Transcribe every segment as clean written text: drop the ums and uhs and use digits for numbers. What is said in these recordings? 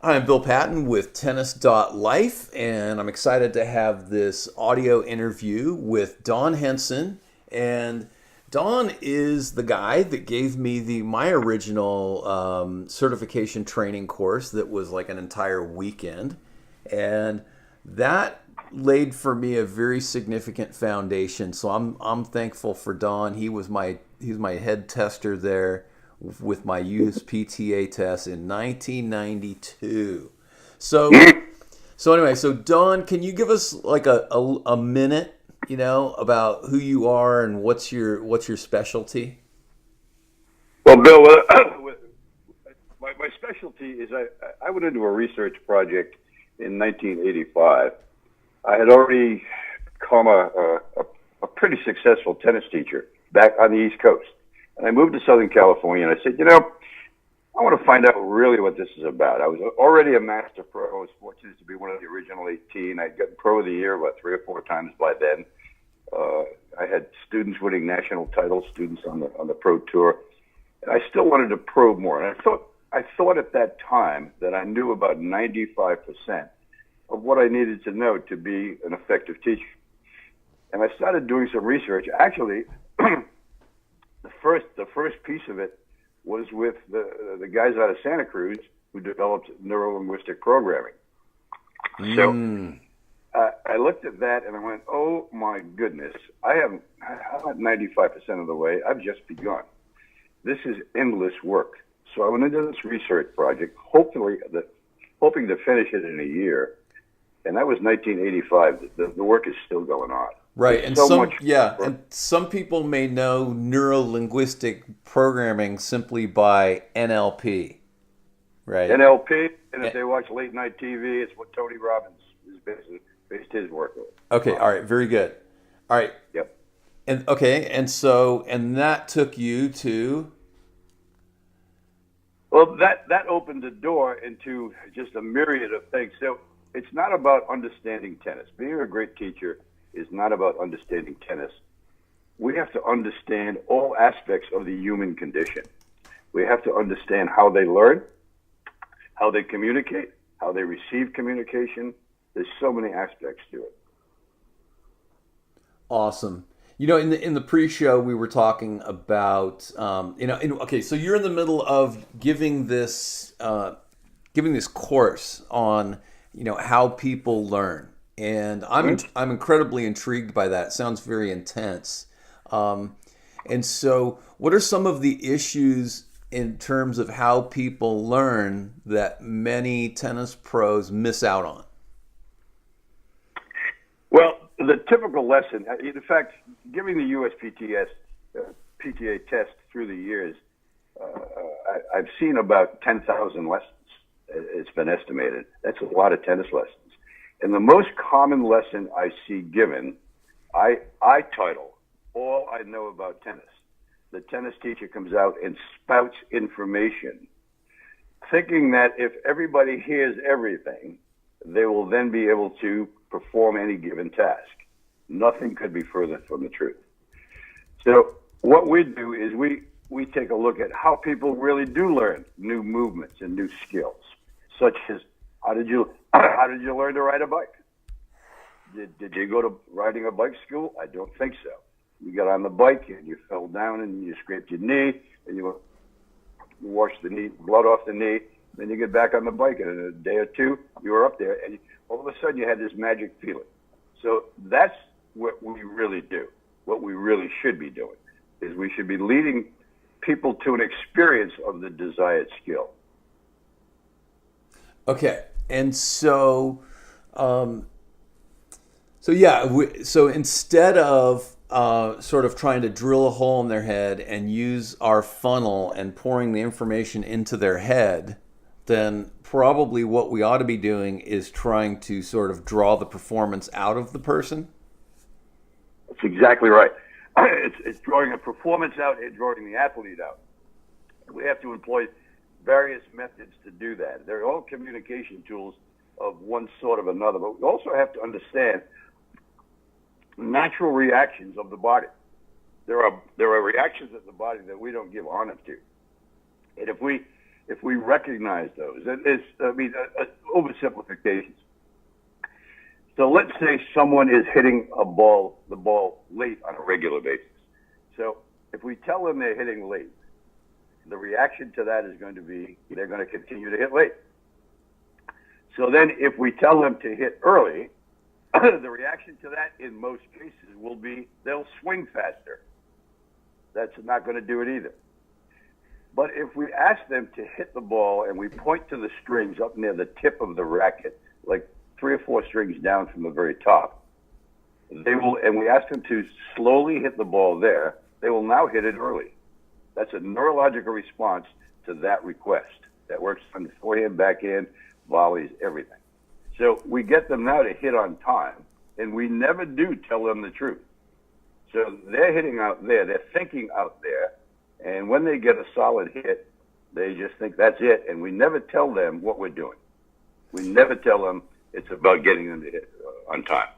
I'm Bill Patton with Tennus.Life, and I'm excited to have this audio interview with Don Henson. And Don is the guy that gave me my original certification training course that was like an entire weekend. And that laid for me a very significant foundation. So I'm thankful for Don. He's my head tester there with my USPTA test in 1992. So so Don, can you give us like a minute, about who you are and what's your specialty? Well, Bill, my specialty is I went into a research project in 1985. I had already become a pretty successful tennis teacher back on the East Coast. And I moved to Southern California and I said, I want to find out really what this is about. I was already a master pro. I was fortunate to be one of the original 18. I'd gotten pro of the year about 3 or 4 times by then. I had students winning national titles, students on the pro tour. And I still wanted to probe more. And I thought at that time that I knew about 95% of what I needed to know to be an effective teacher. And I started doing some research. Actually, the first piece of it was with the guys out of Santa Cruz who developed neuro-linguistic programming. So I looked at that and I went, oh my goodness, I'm at 95% of the way. I've just begun. This is endless work. So I went into this research project, hoping to finish it in a year. And that was 1985. The work is still going on. Right, and and some people may know neuro-linguistic programming simply by NLP, right? NLP, and if they watch late night TV, it's what Tony Robbins is based his work on. Okay, all right, very good. All right. Yep. And that took you to. Well, that opened the door into just a myriad of things. So it's not about understanding tennis. Being a great teacher is not about understanding tennis. We have to understand all aspects of the human condition. We have to understand how they learn, how they communicate, how they receive communication. There's so many aspects to it. Awesome. In the pre-show we were talking about, so you're in the middle of giving this course on, how people learn. And I'm incredibly intrigued by that. It sounds very intense. And so what are some of the issues in terms of how people learn that many tennis pros miss out on? Well, the typical lesson, in fact, giving the PTA test through the years, I've seen about 10,000 lessons. It's been estimated. That's a lot of tennis lessons. And the most common lesson I see given, I title, All I Know About Tennis. The tennis teacher comes out and spouts information, thinking that if everybody hears everything, they will then be able to perform any given task. Nothing could be further from the truth. So what we do is we take a look at how people really do learn new movements and new skills, such as how did you learn to ride a bike? Did you go to riding a bike school? I don't think so. You got on the bike and you fell down and you scraped your knee and you washed the knee, blood off the knee. Then you get back on the bike and in a day or two you were up there and all of a sudden you had this magic feeling. So that's what we really do. What we really should be doing is we should be leading people to an experience of the desired skill. Okay, and so instead of sort of trying to drill a hole in their head and use our funnel and pouring the information into their head, then probably what we ought to be doing is trying to sort of draw the performance out of the person. That's exactly right. It's drawing a performance out and drawing the athlete out. We have to employ various methods to do that. They're all communication tools of one sort or another, but we also have to understand natural reactions of the body. There are reactions of the body that we don't give honor to. And if we if we recognize those, and it's, oversimplifications. So let's say someone is hitting the ball late on a regular basis. So if we tell them they're hitting late, the reaction to that is going to be they're going to continue to hit late. So then if we tell them to hit early, the reaction to that in most cases will be they'll swing faster. That's not going to do it either. But if we ask them to hit the ball and we point to the strings up near the tip of the racket, like 3 or 4 strings down from the very top, they will, and we ask them to slowly hit the ball there, they will now hit it early. That's a neurological response to that request. That works on the forehand, backhand, volleys, everything. So we get them now to hit on time, and we never do tell them the truth. So they're hitting out there, they're thinking out there, and when they get a solid hit, they just think that's it, and we never tell them what we're doing. We never tell them it's about getting them to hit on time.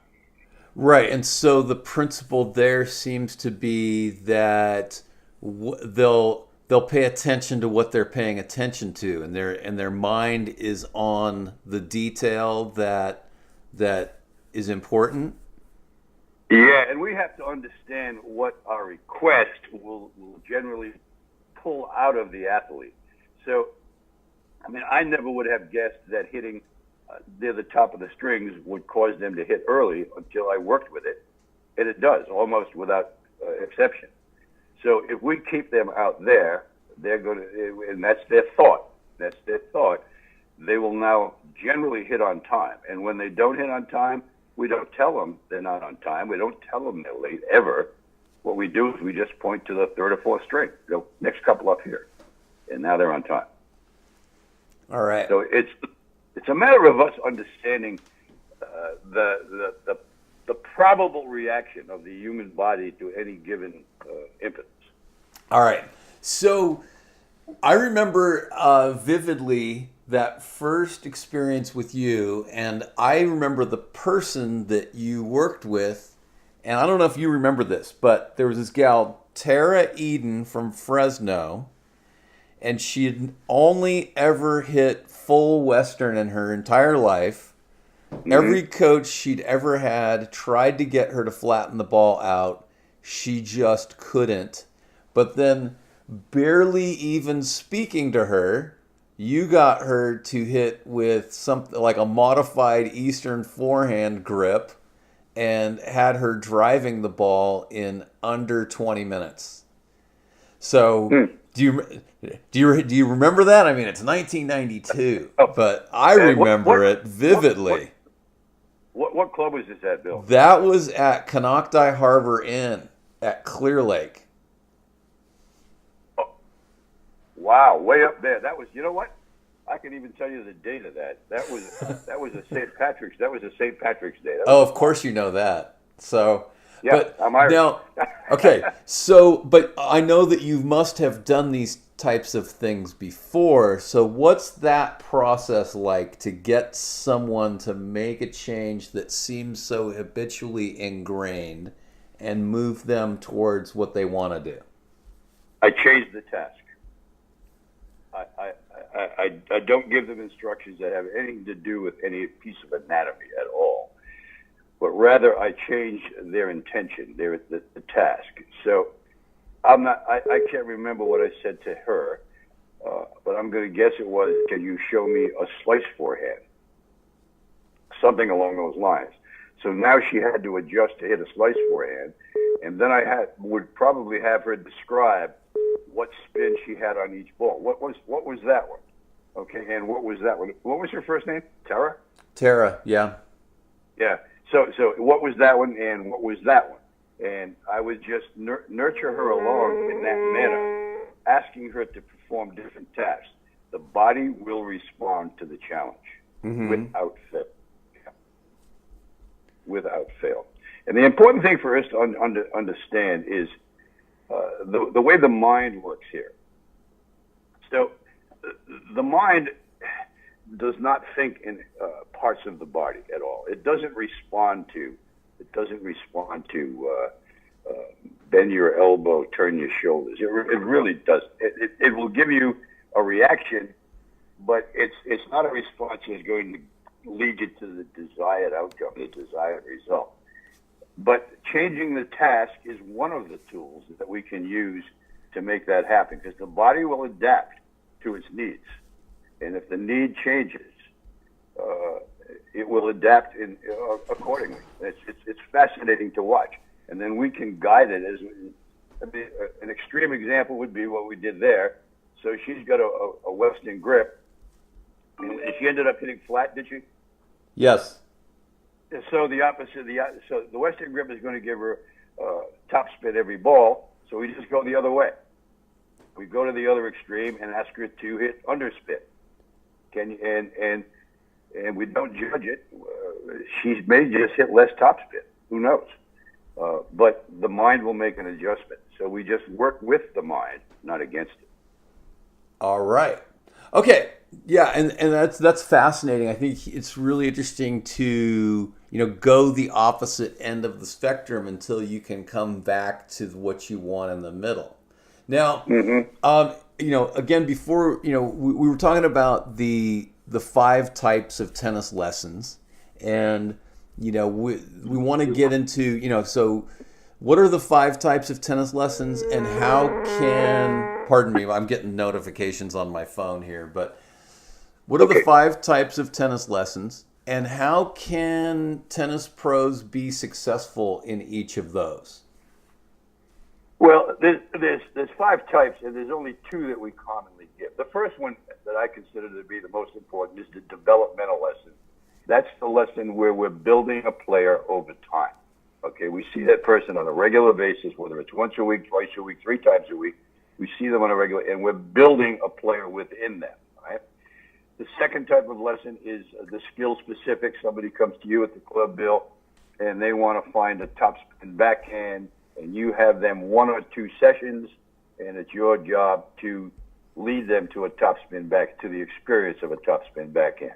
Right, and so the principle there seems to be that they'll pay attention to what they're paying attention to, and their mind is on the detail that is important. Yeah, and we have to understand what our request will generally pull out of the athlete. So, I mean, I never would have guessed that hitting near the top of the strings would cause them to hit early until I worked with it, and it does, almost without exception. So if we keep them out there, they're going to, and that's their thought. That's their thought. They will now generally hit on time, and when they don't hit on time, we don't tell them they're not on time. We don't tell them they're late, ever. What we do is we just point to the 3rd or 4th string. Go, next couple up here. And now they're on time. All right. So it's a matter of us understanding the probable reaction of the human body to any given impetus. All right. So I remember vividly that first experience with you, and I remember the person that you worked with, and I don't know if you remember this, but there was this gal, Tara Eden from Fresno, and she had only ever hit full Western in her entire life. Mm-hmm. Every coach she'd ever had tried to get her to flatten the ball out. She just couldn't. But then, barely even speaking to her, you got her to hit with something like a modified Eastern forehand grip and had her driving the ball in under 20 minutes. So do you remember that? I mean, it's 1992, but I remember it vividly. What club was this at, Bill? That was at Canocti Harbor Inn at Clear Lake. Wow, way up there. That was, you know what? I can even tell you the date of that. That was a St. Patrick's. That was a St. Patrick's Day. Oh, of course you know that. So, yeah, but I'm Irish. Now, okay. So, but I know that you must have done these types of things before. So, what's that process like to get someone to make a change that seems so habitually ingrained and move them towards what they want to do? I changed the task. I don't give them instructions that have anything to do with any piece of anatomy at all, but rather I change their intention, the task. So I can't remember what I said to her, but I'm going to guess it was, can you show me a slice forehand? Something along those lines. So now she had to adjust to hit a slice forehand, and then I would probably have her describe what spin she had on each ball. What was that one? Okay, and what was that one? What was her first name? Tara? Tara, yeah. Yeah. So what was that one, and what was that one? And I would just nurture her along in that manner, asking her to perform different tasks. The body will respond to the challenge without fail. Yeah. Without fail. And the important thing for us to understand is the way the mind works here. So the mind does not think in parts of the body at all. It doesn't respond to bend your elbow, turn your shoulders. It really does. It will give you a reaction but it's not a response that's going to lead you to the desired outcome, the desired result. But changing the task is one of the tools that we can use to make that happen, because the body will adapt to its needs. And if the need changes, it will adapt accordingly. It's fascinating to watch. And then we can guide it. An extreme example would be what we did there. So she's got a Western grip, and she ended up hitting flat, did she? Yes. So the opposite, so the Western grip is going to give her top spin every ball. So we just go the other way. We go to the other extreme and ask her to hit underspin. And we don't judge it. She may just hit less topspin. Who knows? But the mind will make an adjustment. So we just work with the mind, not against it. All right. Okay. Yeah, and that's fascinating. I think it's really interesting to go the opposite end of the spectrum until you can come back to what you want in the middle. Now, again, before we were talking about the 5 types of tennis lessons, and we want to get into so what are the 5 types of tennis lessons, and how can, pardon me, I'm getting notifications on my phone here, but what are the 5 types of tennis lessons, and how can tennis pros be successful in each of those? Well, there's 5 types, and there's only 2 that we commonly give. The first one that I consider to be the most important is the developmental lesson. That's the lesson where we're building a player over time. Okay, we see that person on a regular basis, whether it's once a week, twice a week, 3 times a week. We see them on a regular, and we're building a player within them. Right? The second type of lesson is the skill specific. Somebody comes to you at the club, Bill, and they want to find a topspin backhand, and you have them 1 or 2 sessions, and it's your job to lead them to a topspin back, to the experience of a topspin backhand.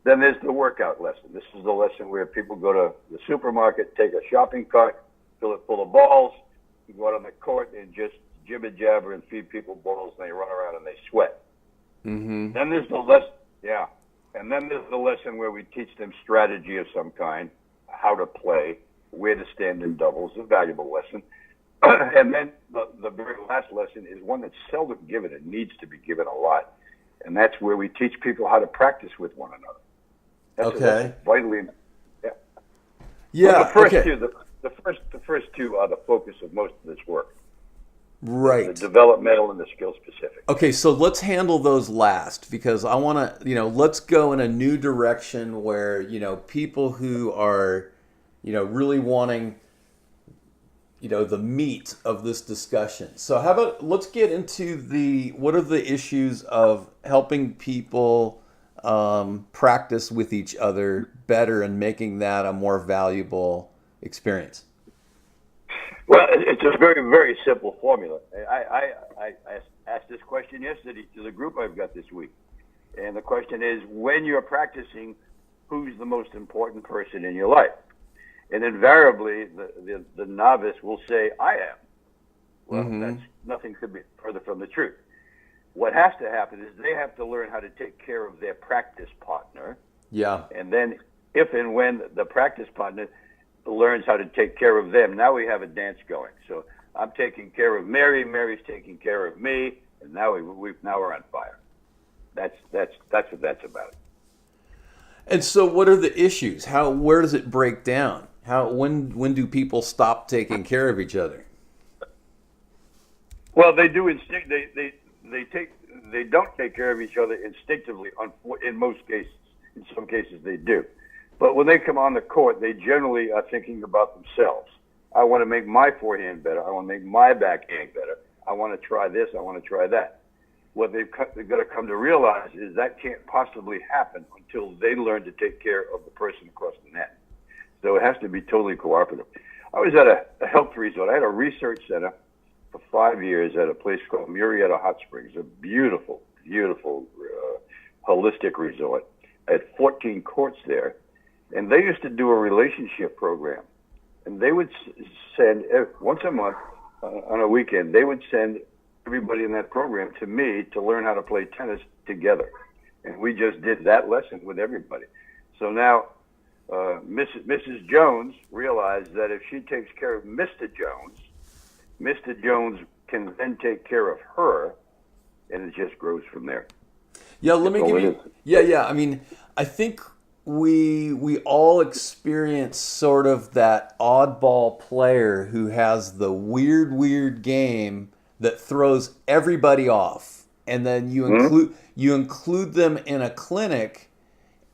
Then there's the workout lesson. This is the lesson where people go to the supermarket, take a shopping cart, fill it full of balls, you go out on the court and just jibber jabber and feed people balls, and they run around and they sweat. Mm-hmm. Then there's the lesson, and then there's the lesson where we teach them strategy of some kind, how to play, where to stand in doubles, a valuable lesson. And then the very last lesson is one that's seldom given. It needs to be given a lot, and that's where we teach people how to practice with one another. That's vitally. Yeah. The first two, the first 2 are the focus of most of this work. Right. The developmental and the skill specific. Okay, so let's handle those last, because I want to, let's go in a new direction where, people who are, really wanting, the meat of this discussion. So how about, let's get into what are the issues of helping people practice with each other better and making that a more valuable experience? Well, it's a very, very simple formula. I asked this question yesterday to the group I've got this week. And the question is, when you're practicing, who's the most important person in your life? And invariably, the novice will say, I am. Well, that's nothing could be further from the truth. What has to happen is they have to learn how to take care of their practice partner. Yeah. And then if and when the practice partner learns how to take care of them, now we have a dance going. So I'm taking care of Mary, Mary's taking care of me, and now we're on fire. That's what that's about. And so what are the issues? Where does it break down? When do people stop taking care of each other? Well, they do they don't take care of each other instinctively in most cases. In some cases they do. But when they come on the court, they generally are thinking about themselves. I want to make my forehand better. I want to make my backhand better. I want to try this. I want to try that. What they've got to come to realize is that can't possibly happen until they learn to take care of the person across the net. So it has to be totally cooperative. I was at a health resort. I had a research center for 5 years at a place called Murrieta Hot Springs, a beautiful, beautiful holistic resort. I had 14 courts there. And they used to do a relationship program. And they would send, once a month, on a weekend, they would send everybody in that program to me to learn how to play tennis together. And we just did that lesson with everybody. So now Mrs. Jones realized that if she takes care of Mr. Jones, Mr. Jones can then take care of her, and it just grows from there. Yeah, let me give you. Yeah. I mean, I think we all experience sort of that oddball player who has the weird game that throws everybody off, and then you include them in a clinic,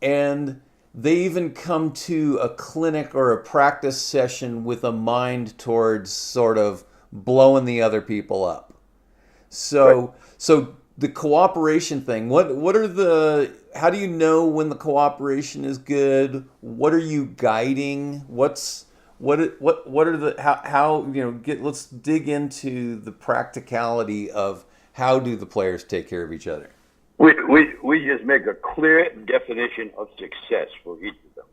and they even come to a clinic or a practice session with a mind towards sort of blowing the other people up. So the cooperation thing, what are the, how do you know when the cooperation is good? What are you guiding? What are the, how let's dig into the practicality of how do the players take care of each other? We just make a clear definition of success for each of them.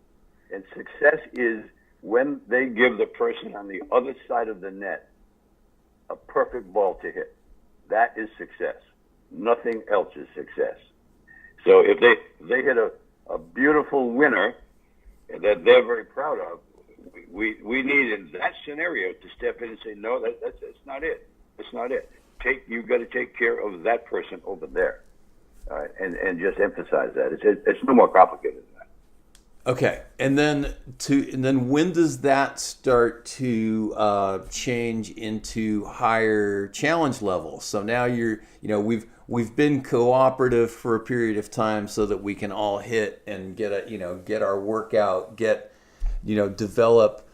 And success is when they give the person on the other side of the net a perfect ball to hit. That is success. Nothing else is success. So if they hit a beautiful winner that they're very proud of, we need in that scenario to step in and say, no, that's not it. It's not it. You've got to take care of that person over there. And just emphasize that. It's no more complicated than that. Okay, and then when does that start to change into higher challenge levels? So now we've been cooperative for a period of time so that we can all hit and get our workout, develop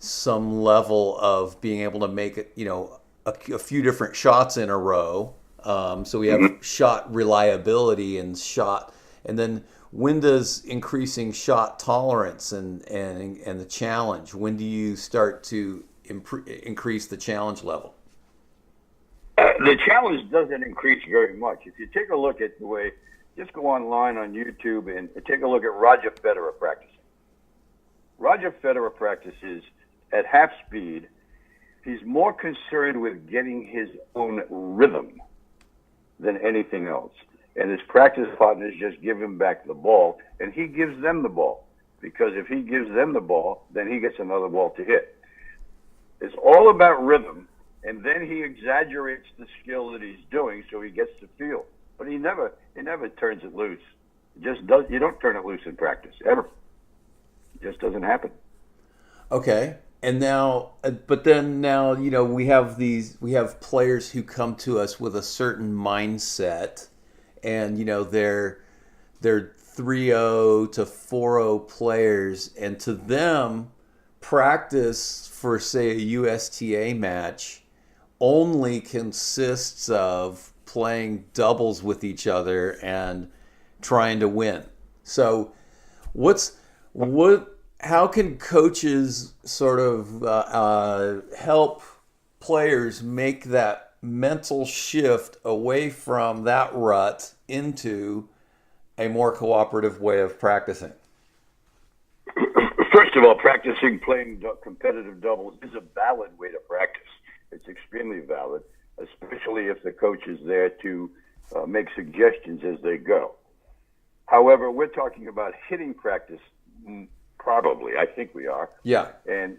some level of being able to make a few different shots in a row. So we have shot reliability and then when does increasing shot tolerance and the challenge, when do you start to increase the challenge level? The challenge doesn't increase very much. If you take a look at the way, just go online on YouTube and take a look at Roger Federer practicing. Roger Federer practices at half speed. He's more concerned with getting his own rhythm than anything else. And his practice partners just give him back the ball, and he gives them the ball. Because if he gives them the ball, then he gets another ball to hit. It's all about rhythm, and then he exaggerates the skill that he's doing so he gets the feel. But he never turns it loose. You don't turn it loose in practice, ever. It just doesn't happen. Okay. And now, we have players who come to us with a certain mindset, and they're 3-0 to 4-0 players, and to them, practice for say a USTA match only consists of playing doubles with each other and trying to win. So, how can coaches sort of help players make that mental shift away from that rut into a more cooperative way of practicing? First of all, practicing playing competitive doubles is a valid way to practice. It's extremely valid, especially if the coach is there to make suggestions as they go. However, we're talking about hitting practice. Probably, I think we are. Yeah. And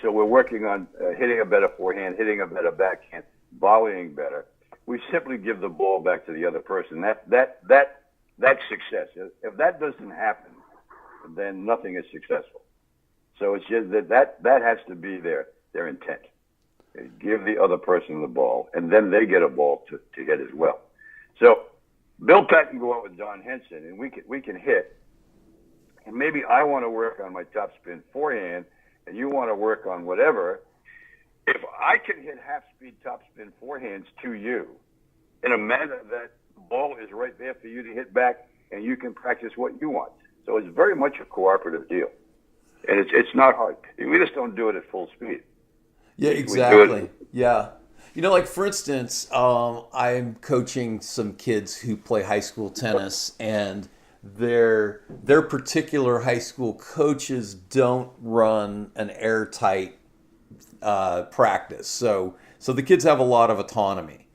so we're working on hitting a better forehand, hitting a better backhand, volleying better. We simply give the ball back to the other person. That's success. If that doesn't happen, then nothing is successful. So it's just that has to be their intent. Give the other person the ball, and then they get a ball to hit as well. So Bill Patton go out with Don Henson, and we can hit. And maybe I want to work on my topspin forehand, and you want to work on whatever. If I can hit half-speed topspin forehands to you in a manner that the ball is right there for you to hit back, and you can practice what you want. So it's very much a cooperative deal. And it's not hard. We just don't do it at full speed. Yeah, exactly. Yeah. Like for instance, I'm coaching some kids who play high school tennis, and their particular high school coaches don't run an airtight practice. So the kids have a lot of autonomy.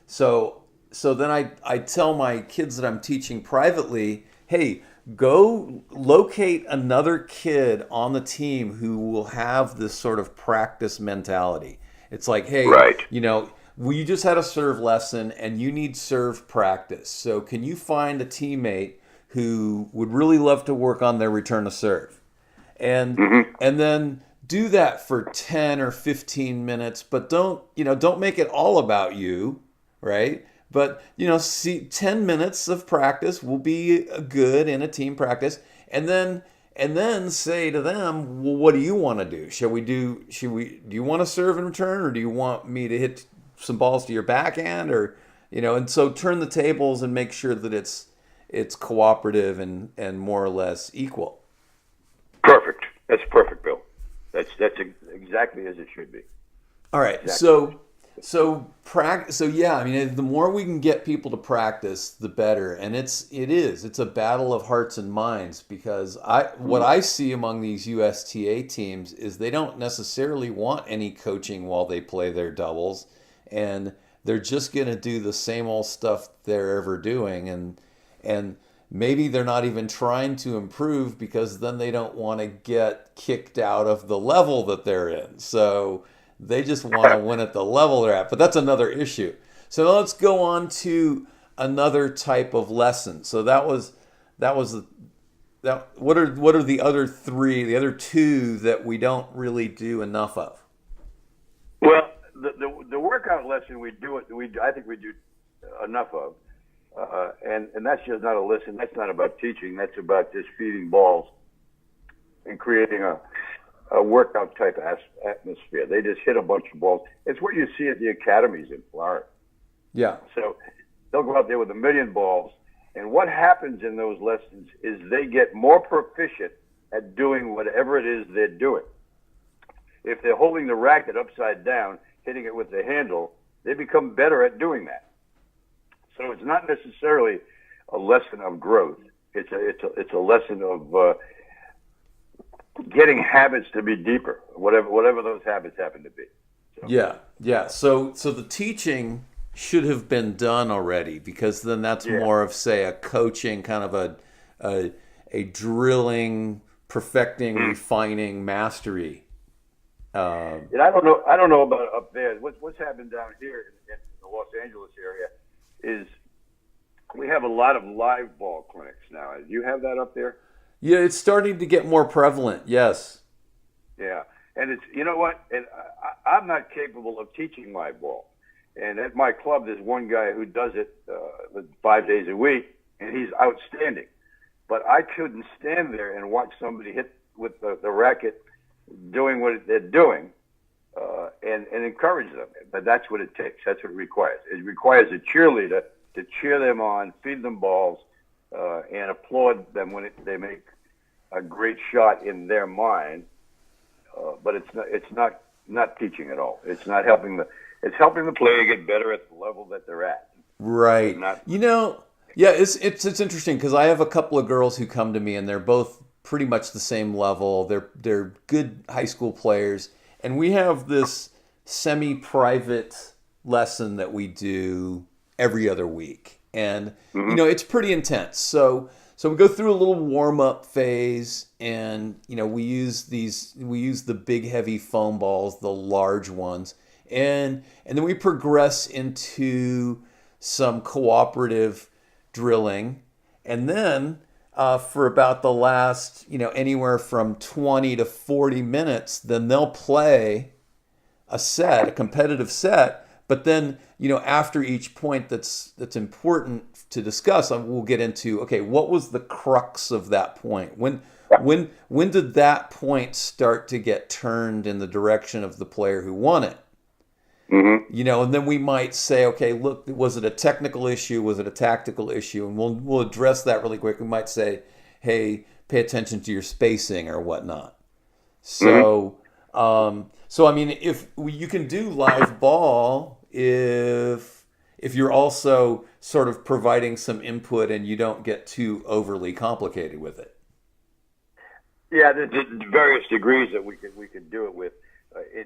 So so then I tell my kids that I'm teaching privately, hey, go locate another kid on the team who will have this sort of practice mentality. It's like, hey, Right. we just had a serve lesson and you need serve practice. So can you find a teammate who would really love to work on their return to serve? And then do that for 10 or 15 minutes, but don't make it all about you, right? But see, 10 minutes of practice will be good in a team practice, and then say to them, well, what do you want to do? Do you want to serve and return, or do you want me to hit some balls to your backhand, or and so turn the tables and make sure that it's cooperative and more or less equal. Perfect. That's perfect, Bill. That's exactly as it should be. All right. Exactly. So practice. So yeah, I mean, the more we can get people to practice, the better. And it's a battle of hearts and minds, because what I see among these USTA teams is they don't necessarily want any coaching while they play their doubles, and they're just going to do the same old stuff they're ever doing, and maybe they're not even trying to improve because then they don't want to get kicked out of the level that they're in. So they just want to win at the level they're at. But that's another issue. So now let's go on to another type of lesson. So that was what are the other two that we don't really do enough of? Well, the workout lesson I think we do enough of. And that's just not a lesson. That's not about teaching. That's about just feeding balls and creating a workout type atmosphere. They just hit a bunch of balls. It's what you see at the academies in Florida. Yeah. So they'll go out there with 1 million balls, and what happens in those lessons is they get more proficient at doing whatever it is they're doing. If they're holding the racket upside down, hitting it with the handle, they become better at doing that. So it's not necessarily a lesson of growth. It's a lesson of getting habits to be deeper, whatever those habits happen to be. So. Yeah. So the teaching should have been done already, because then that's more of, say, a coaching kind of a drilling, perfecting, refining, mastery. And I don't know about up there. What's happened down here in the Los Angeles area is we have a lot of live ball clinics now. Do you have that up there? Yeah, it's starting to get more prevalent. Yes. Yeah, and it's what, and I'm not capable of teaching live ball. And at my club, there's one guy who does it 5 days a week, and he's outstanding. But I couldn't stand there and watch somebody hit with the racket, doing what they're doing, and encourage them. But that's what it takes. That's what it requires. It requires a cheerleader to cheer them on, feed them balls, and applaud them when they make a great shot in their mind. But it's not teaching at all. It's not helping it's helping the player get better at the level that they're at. Right. Yeah, it's interesting, because I have a couple of girls who come to me, and they're both pretty much the same level. They're good high school players, and we have this semi-private lesson that we do every other week, and it's pretty intense. So we go through a little warm-up phase, and we use the big heavy foam balls, the large ones, and then we progress into some cooperative drilling, and then for about the last anywhere from 20 to 40 minutes, then they'll play a competitive set. But then after each point that's important to discuss, we'll get into, okay, what was the crux of that point? When did that point start to get turned in the direction of the player who won it? And then we might say, okay, look, was it a technical issue? Was it a tactical issue? And we'll address that really quick. We might say, hey, pay attention to your spacing or whatnot. So, I mean, if you can do live ball, if you're also sort of providing some input and you don't get too overly complicated with it. Yeah, there's various degrees that we could do it with.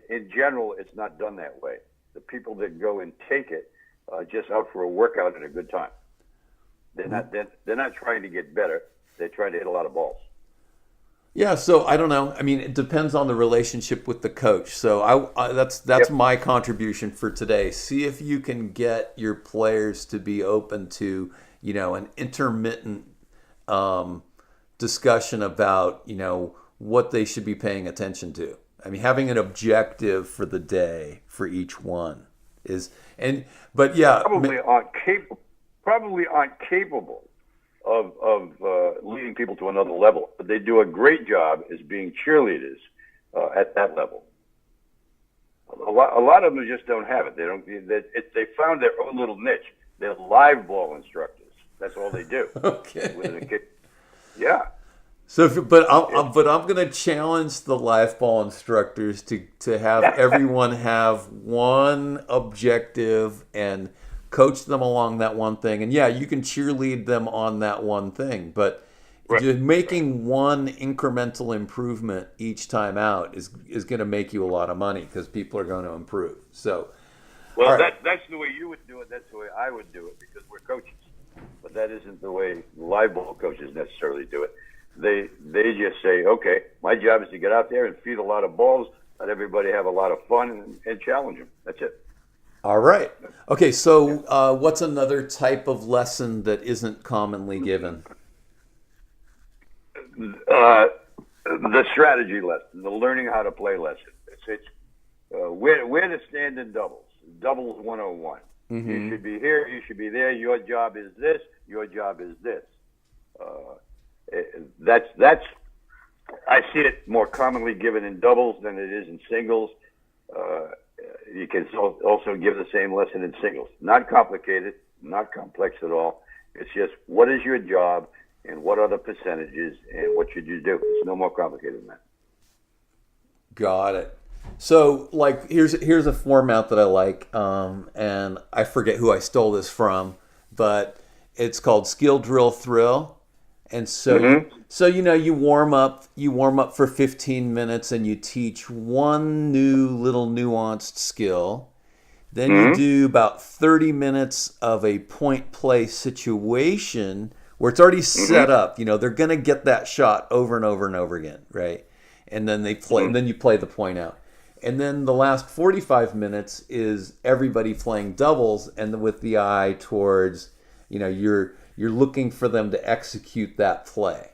In general, it's not done that way. The people that go and take it just out for a workout and a good time. They're not trying to get better. They're trying to hit a lot of balls. Yeah, so I don't know. I mean, it depends on the relationship with the coach. So that's Yep. my contribution for today. See if you can get your players to be open to, an intermittent discussion about, what they should be paying attention to. I mean, having an objective for the day for each one but yeah, probably aren't capable of leading people to another level, but they do a great job as being cheerleaders at that level. A lot of them just don't have it. They found their own little niche. They're live ball instructors. That's all they do. Okay. Yeah. So, but I'm going to challenge the live ball instructors to have everyone have one objective and coach them along that one thing. And yeah, you can cheerlead them on that one thing, but just making one incremental improvement each time out is going to make you a lot of money because people are going to improve. So, well, that's the way you would do it. That's the way I would do it because we're coaches. But that isn't the way live ball coaches necessarily do it. They just say, okay, my job is to get out there and feed a lot of balls, let everybody have a lot of fun, and challenge them. That's it. All right. Okay, so what's another type of lesson that isn't commonly given? The strategy lesson, the learning how to play lesson. It's where to stand in doubles. Doubles 101. Mm-hmm. You should be here. You should be there. Your job is this. Your job is this. That's. I see it more commonly given in doubles than it is in singles. You can also give the same lesson in singles. Not complicated, not complex at all. It's just what is your job and what are the percentages and what should you do. It's no more complicated than that. Got it. So, like, here's a format that I like, and I forget who I stole this from, but it's called Skill Drill Thrill. And so, you warm up for 15 minutes and you teach one new little nuanced skill. Then you do about 30 minutes of a point play situation where it's already set up. They're going to get that shot over and over and over again, right? And then they play, and then you play the point out. And then the last 45 minutes is everybody playing doubles and with the eye towards, you're looking for them to execute that play,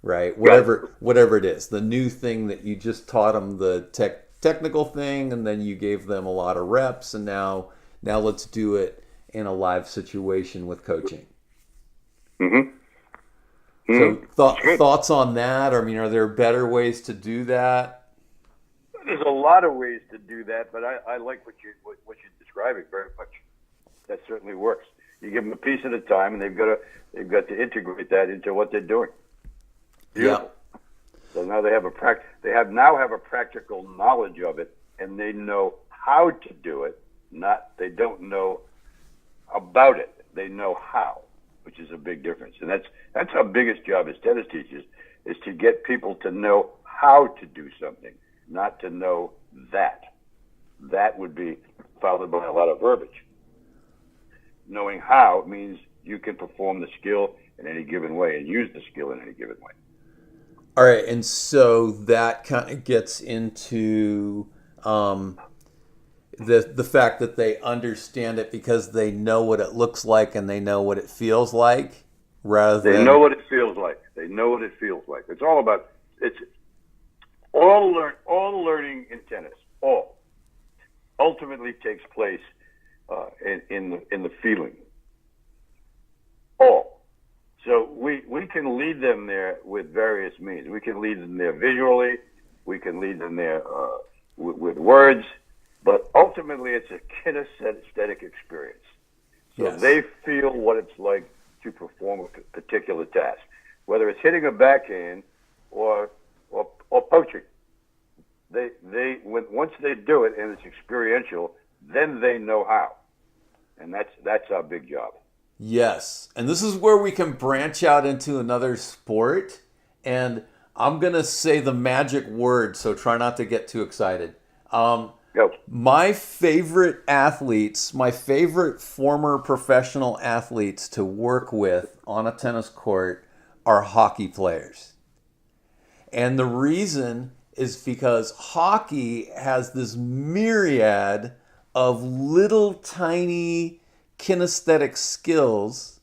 right? Whatever it is, the new thing that you just taught them, the technical thing, and then you gave them a lot of reps, and now let's do it in a live situation with coaching. So thoughts on that? Or, are there better ways to do that? There's a lot of ways to do that, but I like what you're describing very much. That certainly works. You give them a piece at a time, and they've got to integrate that into what they're doing. Beautiful. Yeah. So now they have a practical knowledge of it, and they know how to do it. They don't know about it. They know how, which is a big difference. And that's our biggest job as tennis teachers, is to get people to know how to do something, not to know that. That would be followed by a lot of verbiage. Knowing how means you can perform the skill in any given way and use the skill in any given way. All right, and so that kind of gets into the fact that they understand it because they know what it looks like and they know what it feels like, They know what it feels like. They know what it feels like. It's all about all learning in tennis. All ultimately takes place in the feeling. All. So we can lead them there with various means. We can lead them there visually. We can lead them there with words. But ultimately, it's a kinesthetic experience. So they feel what it's like to perform a particular task, whether it's hitting a backhand or poaching. Once they do it and it's experiential, then they know how, and that's our big job. Yes, and this is where we can branch out into another sport, and I'm gonna say the magic word, so try not to get too excited. Go. My favorite athletes, my favorite former professional athletes to work with on a tennis court are hockey players. And the reason is because hockey has this myriad of little tiny kinesthetic skills.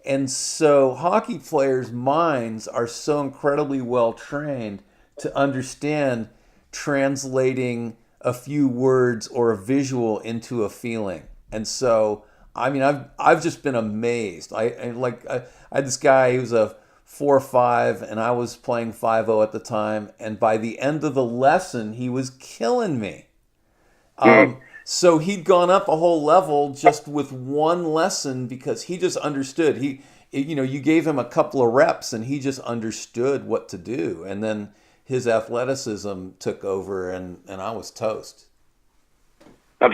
And so hockey players' minds are so incredibly well trained to understand translating a few words or a visual into a feeling. And so, I mean, I've just been amazed. I had this guy, he was a 4-5, and I was playing 5-0 at the time. And by the end of the lesson, he was killing me. So he'd gone up a whole level just with one lesson because he just understood. You gave him a couple of reps and he just understood what to do. And then his athleticism took over, and I was toast. I'm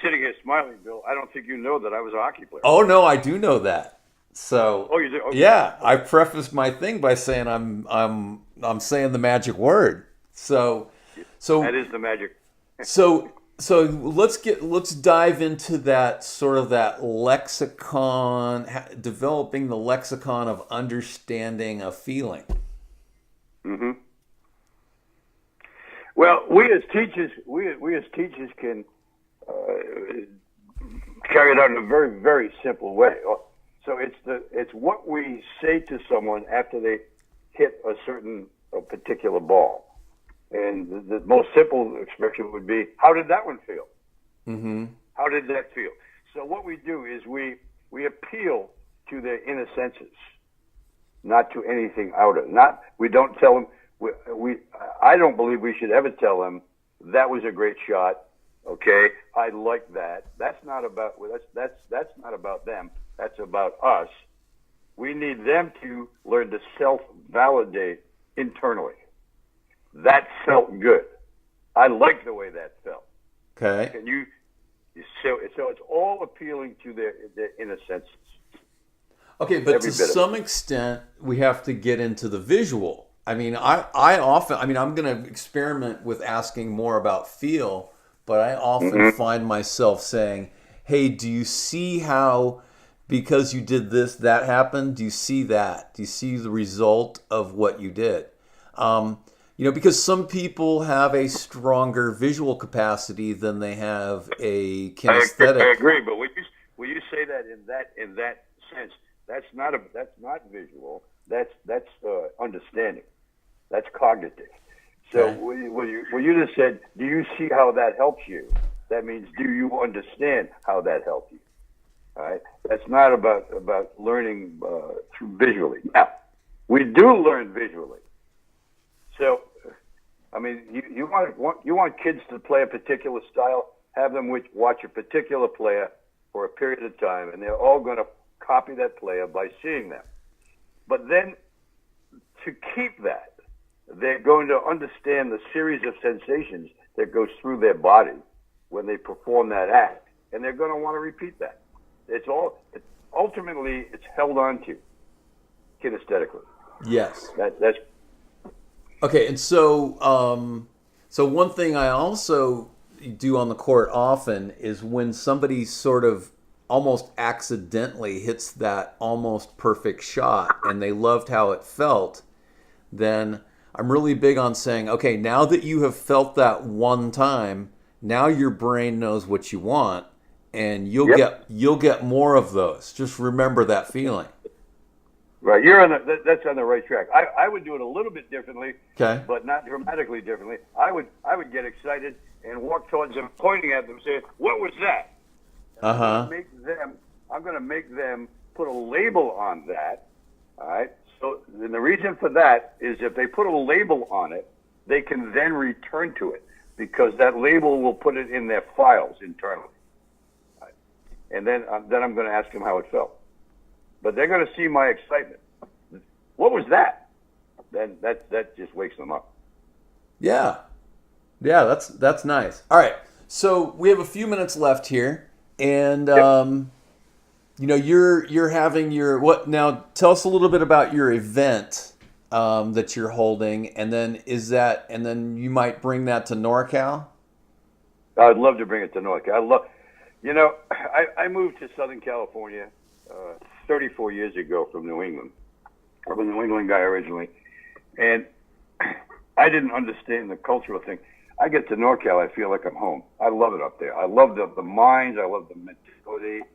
sitting here smiling, Bill. I don't think you know that I was a hockey player. Oh no, I do know that. So, oh, you do? Okay. Yeah, I prefaced my thing by saying I'm saying the magic word. So that is the magic. so let's dive into that sort of that lexicon, developing the lexicon of understanding a feeling. Mm-hmm. Well, we as teachers can carry it out in a very, very simple way. So it's what we say to someone after they hit a particular ball. And the most simple expression would be, how did that one feel? Mm-hmm. How did that feel? So what we do is we appeal to their inner senses, not to anything outer. We don't tell them. I don't believe we should ever tell them that was a great shot. Okay, I like that. That's not about not about them. That's about us. We need them to learn to self-validate internally. That felt good. I like the way that felt. Okay. And so it's all appealing to their inner senses. Okay, but to some extent, we have to get into the visual. I mean, I'm going to experiment with asking more about feel, but I often find myself saying, hey, do you see how, because you did this, that happened? Do you see that? Do you see the result of what you did? Because some people have a stronger visual capacity than they have a kinesthetic. I agree, but when you say that in that sense, that's not visual. That's understanding. That's cognitive. So Okay. when you just said, do you see how that helps you? That means, do you understand how that helped you? All right. That's not about learning visually. Now, we do learn visually. So, I mean, you want kids to play a particular style, have them watch a particular player for a period of time, and they're all going to copy that player by seeing them. But then, to keep that, they're going to understand the series of sensations that goes through their body when they perform that act, and they're going to want to repeat that. Ultimately it's held on to kinesthetically. Yes. That's okay. And so one thing I also do on the court often is when somebody sort of almost accidentally hits that almost perfect shot and they loved how it felt, then I'm really big on saying, okay, now that you have felt that one time, now your brain knows what you want, and you'll get more of those. Just remember that feeling. Right, that's on the right track. I would do it a little bit differently, okay, but not dramatically differently. I would get excited and walk towards them, pointing at them, saying, "What was that?" I'm going to make them put a label on that. All right. So and the reason for that is if they put a label on it, they can then return to it because that label will put it in their files internally. Right? And then I'm going to ask them how it felt. But they're going to see my excitement. What was that? Then that just wakes them up. Yeah, that's nice. All right, so we have a few minutes left here, and you're having your what now? Tell us a little bit about your event that you're holding, and then you might bring that to NorCal. I'd love to bring it to North Carolina. I moved to Southern California 34 years ago from New England. I'm a New England guy originally, and I didn't understand the cultural thing. I get to NorCal, I feel like I'm home. I love it up there. I love the mines. I love the mentality.